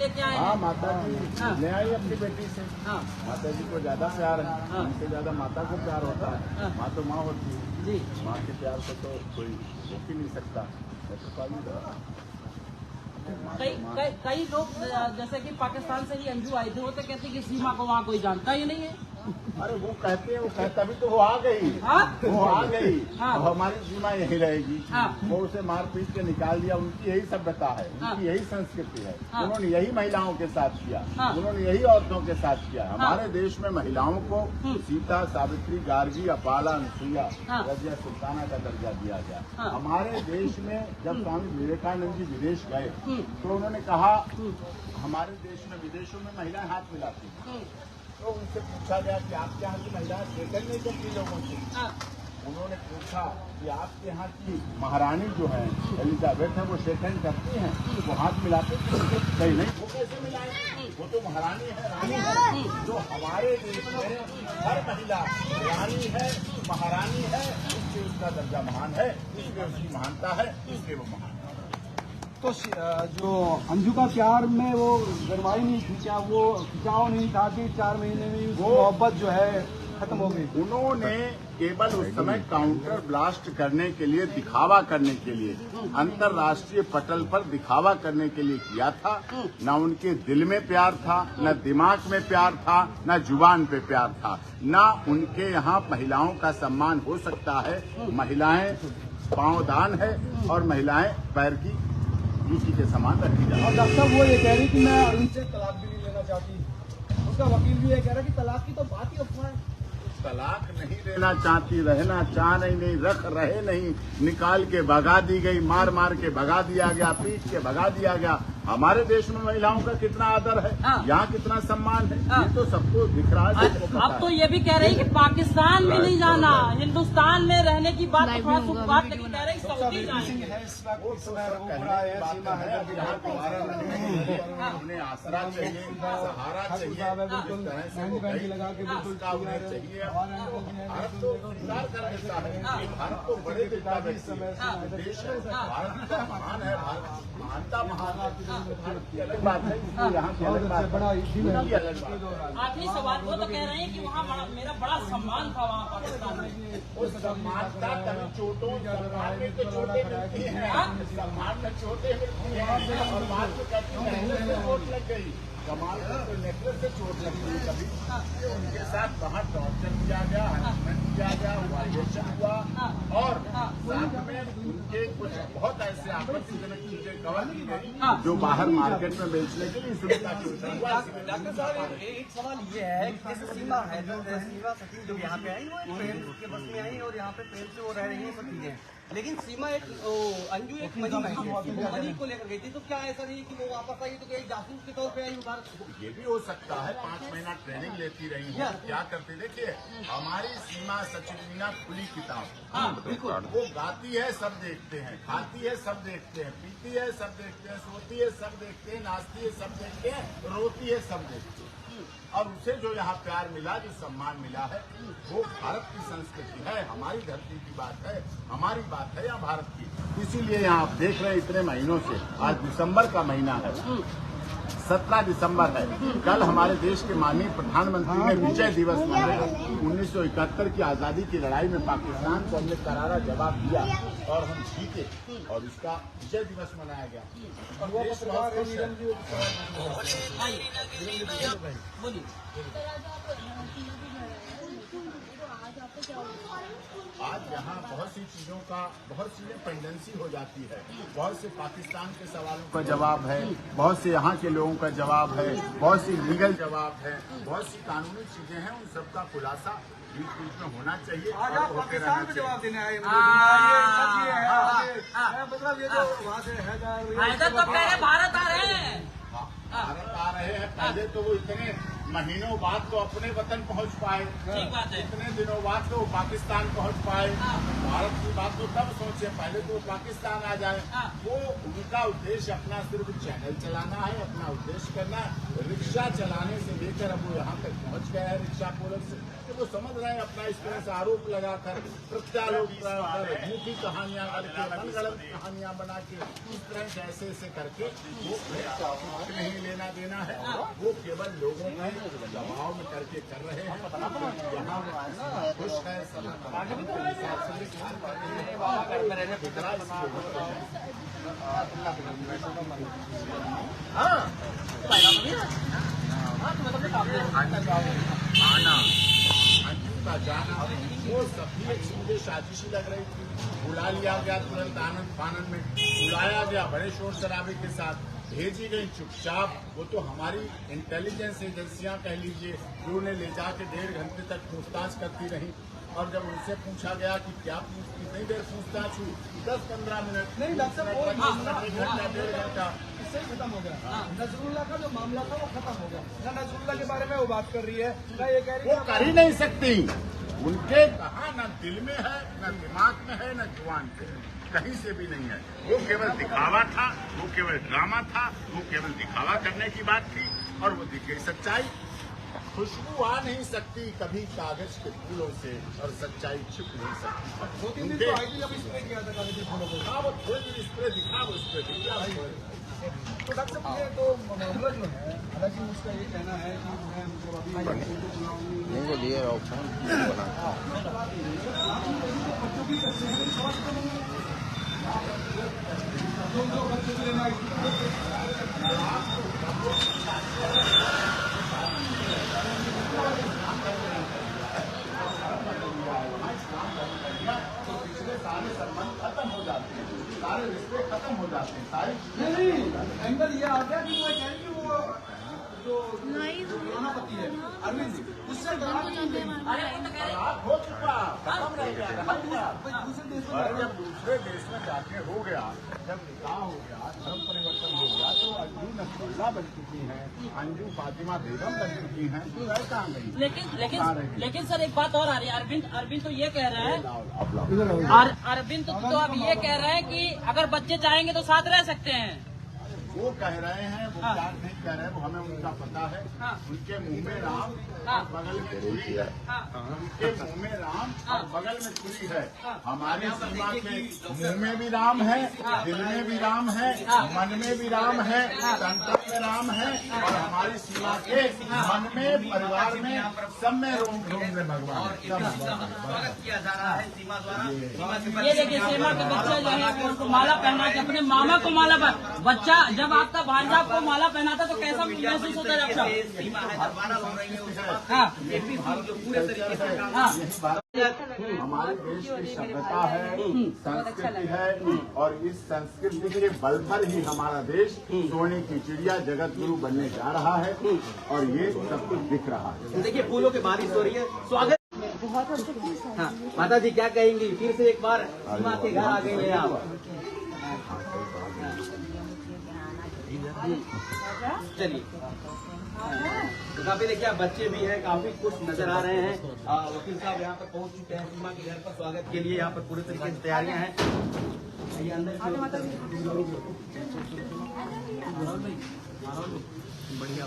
लेके आए? हाँ, माता जी हाँ। ले आई अपनी बेटी से। हाँ। माता जी को ज्यादा प्यार है, हाँ। उनसे ज्यादा माता को प्यार होता है। हाँ। माँ तो माँ होती है जी। माँ के प्यार से तो कोई रोक ही नहीं सकता। मैं तो काबू रहा। कई लोग जैसे कि पाकिस्तान से ही अंजू आए थे, वो तो कहते हैं कि सीमा को वहाँ कोई जानता ही नहीं है। अरे वो कहते हैं, वो कहते अभी तो वो आ गई। हाँ? वो आ गई। हाँ। अब हमारी सीमा यही रहेगी। हाँ। वो उसे मार पीट के निकाल दिया। उनकी यही सभ्यता है, हाँ। उनकी यही संस्कृति है। हाँ। उन्होंने यही महिलाओं के साथ किया। हाँ। उन्होंने यही औरतों के साथ किया। हमारे देश में महिलाओं को सीता, सावित्री, गार्गी, अपाला, अनुसुईया, हाँ। रजिया, सुल्ताना का दर्जा दिया गया। हाँ। हमारे देश में जब स्वामी विवेकानंद जी विदेश गए तो उन्होंने कहा हमारे देश में विदेशों में महिलाएं हाथ मिलाती हैं। तो उनसे पूछा गया कि आपके यहाँ की महिलाएं शेखर नहीं करती लोगों से। उन्होंने पूछा कि आपके यहाँ की महारानी जो है एलिजाबेथ है, वो शेखर करती हैं, वो हाथ मिलाते कहीं नहीं, वो कैसे मिलाएंगे? वो तो महारानी है, रानी है। जो हमारे देश में हर महिला रानी है, महारानी है, इसलिए उसका दर्जा महान है, इसलिए उसकी महानता है, इसलिए वो महान है। तो जो अंजू का प्यार में वो गरमाई नहीं थी क्या? वो खिंचाव नहीं था कि 4 महीने में वो मोहब्बत जो है खत्म हो गई? उन्होंने केवल उस समय काउंटर ब्लास्ट करने के लिए, दिखावा करने के लिए, अंतर्राष्ट्रीय पटल पर दिखावा करने के लिए किया था। न उनके दिल में प्यार था, न दिमाग में प्यार था, न जुबान पे प्यार था, न उनके यहाँ महिलाओं का सम्मान हो सकता है। महिलाएं पांवदान है और महिलाएं पैर की जूती के समान रखी जाती है। और डॉक्टर साहब वो ये कह रही कि मैं उनसे तलाक भी नहीं लेना चाहती। उसका वकील भी ये कह रहा है कि तलाक की तो बात ही अफवाह है। तलाक नहीं लेना चाहती, रहना चाह नहीं, रख रहे नहीं, निकाल के भगा दी गई, मार मार के भगा दिया गया, पीट के भगा दिया गया। हमारे देश में महिलाओं का कितना आदर है, यहाँ कितना सम्मान है, ये तो सबको दिख रहा है। अब तो ये भी कह रही कि पाकिस्तान में नहीं जाना, हिंदुस्तान में रहने की बात तो थोड़ा सुख बात, लेकिन कह रही सऊदी जाएंगे। उन्हें आसरा चाहिए, सहारा चाहिए, उन्हें चाहिए। भारत तो स्वीकार कर देता है, भारत तो बड़े देश है, देश है, भारत तो महान है, भारत महानता महान है। भारत की अलग बात है, यहाँ की अलग बात है, अलग बात। आखिरी सवाल, वो तो कह रहे हैं कि वहाँ मेरा बड़ा सम्मान था वहाँ पाकिस्तान में। उस सम्मान का कभी चोटों, सम्मान में तो चोटें मिलती हैं, सम्मान में चोटें मिलती हैं, और बात तो कहती है चोट लग गई। कमाल को नेकलेस से चोट लगी हुई कभी, उनके साथ वहाँ टॉर्चर किया गया, हरासमेंट किया गया, वायलेशन हुआ, और साथ में उनके कुछ बहुत ऐसे आपत्तिजनक चीजें कवर की गई जो बाहर मार्केट में बेचने के लिए सुविधा की। डॉक्टर साहब एक सवाल ये है कि जैसे सीमा सचिन जो यहाँ पे आई, वो प्रेम के बस में आई और यहाँ पे प्रेम से वो रह रही है, सब चीजें, लेकिन सीमा एक अंजू एक मनी को लेकर गई थी, तो क्या ऐसा नहीं कि वो वापस आई तो कहीं जासूस के तौर पे आई भारत? ये भी हो सकता है, 5 महीना ट्रेनिंग लेती रही है, क्या करते देखिए। हमारी सीमा सचिन खुली किताब, बिल्कुल, वो गाती है सब देखते हैं, खाती है सब देखते हैं, पीती है सब देखते हैं, सोती है सब देखते हैं, नाचती है सब देखते हैं, रोती है सब देखते हैं। और उसे जो यहाँ प्यार मिला, जो सम्मान मिला है, वो भारत की संस्कृति है, हमारी धरती की बात है, हमारी बात है या भारत की। इसीलिए यहाँ आप देख रहे हैं इतने महीनों से, आज दिसंबर का महीना है, 17 दिसंबर है, कल हमारे देश के माननीय प्रधानमंत्री ने विजय दिवस मनाया। 1971 की आजादी की लड़ाई में पाकिस्तान को हमने करारा जवाब दिया और हम जीते, और इसका विजय दिवस मनाया गया। और देश बहुत खुश है। आज यहाँ बहुत सी चीजों का, बहुत सी पेंडेंसी हो जाती है, बहुत से पाकिस्तान के सवालों का जवाब है, बहुत से यहाँ के लोगों का जवाब है, बहुत सी लीगल जवाब है, बहुत सी कानूनी चीजें हैं, उन सबका खुलासा बीच बीच में होना चाहिए और होते रहना चाहिए। जवाब देने आए मतलब ये जो वहाँ से है तो पहले भारत आ रहे हैं, भारत आ रहे हैं, पहले तो वो इतने महीनों बाद तो अपने वतन पहुंच पाए, ठीक बात है। इतने दिनों बाद तो पाकिस्तान पहुंच पाए। भारत की बात तो तब सोचे, पहले तो पाकिस्तान आ जाए। वो उनका उद्देश्य अपना सिर्फ चैनल चलाना है, अपना उद्देश्य करना है। रिक्शा चलाने से लेकर अब वो यहाँ तक पहुंच गया है रिक्शा पोलर से, कि वो समझ रहे हैं अपना इस तरह से आरोप लगाकर, प्रत्यारोप कर, झूठी कहानियां करके, मनगढ़ंत कहानियां बना के, इस तरह से ऐसे ऐसे करके वो कुछ नहीं लेना देना है। वो केवल लोगों के दबाव में करके कर रहे हैं। यहाँ खुश है, आना अंजू का जाना वो सभी एक मुझे साजिशी लग रही थी। बुला लिया गया तुरंत आनंद फानंद में, बुलाया गया बड़े शोर शराबे के साथ, भेजी गई चुपचाप। वो तो हमारी इंटेलिजेंस एजेंसियां कह लीजिए, जो उन्हें ले जाके 1.5 घंटे तक पूछताछ करती रही। और जब उनसे पूछा गया कि क्या कितनी देर पूछताछ हुई, 10-15 मिनट, नहीं डॉक्टर साहब, वो 1 घंटा 1.5 घंटा इससे ही खत्म हो गया। नजरुल्लाह का जो मामला था वो खत्म हो गया। ना नजरुल्लाह के बारे में वो बात कर रही है, ना ये कह रही वो है कर ही नहीं सकती। उनके कहा न दिल में है, न दिमाग में है, न जुबान पे है, कहीं से भी नहीं है। वो केवल दिखावा था, वो केवल ड्रामा था, वो केवल दिखावा करने की बात थी। और वो दिखे सच्चाई, खुशबू आ नहीं सकती कभी कागज के फूलों से, और सच्चाई छिप नहीं सकती। 2-3 दिन तो आई थी जब स्प्रे किया था कागज के फूलों को। हाँ, वो थोड़ी देर स्प्रे दिखा, वो स्प्रे दिखा। तो डॉक्टर साहब ये तो मामला जो है, हालांकि उसका ये कहना है कि मैं मतलब अभी इनको दिए ऑप्शन बच्चों की जो बच्चों की लेना तो पिछले सारे संबंध खत्म हो जाते हैं, सारे रिश्ते खत्म हो जाते हैं, सारी नहीं एंगल ये आ गया कि वो कह रही कि वो जो पुराना पति है अरविंद, उससे तलाक हो चुका, खत्म रह गया, रह गया। दूसरे देश में और जब दूसरे देश में जाके हो गया, जब निकाह हो गया, धर्म परिवर्तन हो गया, तो अंजू नसरुल्लाह बन चुकी हैं, अंजू फातिमा बेगम बन चुकी हैं, तो वह कहाँ गई? लेकिन सर एक बात और आ रही है। अरविंद तो ये कह रहा है, अब और अरविंद तो अब ये कह रहे हैं कि अगर बच्चे चाहेंगे तो साथ रह सकते हैं। वो कह रहे हैं, वो क्या नहीं कह रहे हैं, वो हमें उनका पता है। उनके मुंह में राम और बगल में छुरी है, उनके मुंह में राम और बगल में छुरी है। हमारी सीमा के मुंह में भी राम है, दिल में भी राम है, मन में भी राम है, संकट में राम है, और हमारी सीमा के मन में, परिवार में, सब में रोम में भगवान। स्वागत किया जा रहा है सीमा द्वारा। ये देखिए सीमा के बच्चे जो है वो उनको माला पहना के, अपने मामा को माला पर, बच्चा जब आपका भांजा आपको माला पहनाता तो कैसा महसूस होता है डॉक्टर? सीमा है दोबारा हो रही है उसका हाँ जो पूरे तरीके से हाँ हमारे देश की सभ्यता है, संस्कृति है, और इस संस्कृति के बल पर ही हमारा देश सोने की चिड़िया जगत गुरु बनने जा रहा है, और ये सब कुछ दिख रहा है। देखिए फूलों की बारिश हो रही है। स्वागत। हाँ माता जी क्या कहेंगी, फिर से एक बार सीमा के घर आ गई है आप? चलिए तो काफी देखिए बच्चे भी हैं, काफी खुश नजर आ रहे हैं। वकील साहब यहाँ पर पहुंच चुके हैं सीमा के घर पर, स्वागत के लिए यहाँ पर पूरे तरीके से तैयारियां हैं। आइए अंदर बढ़िया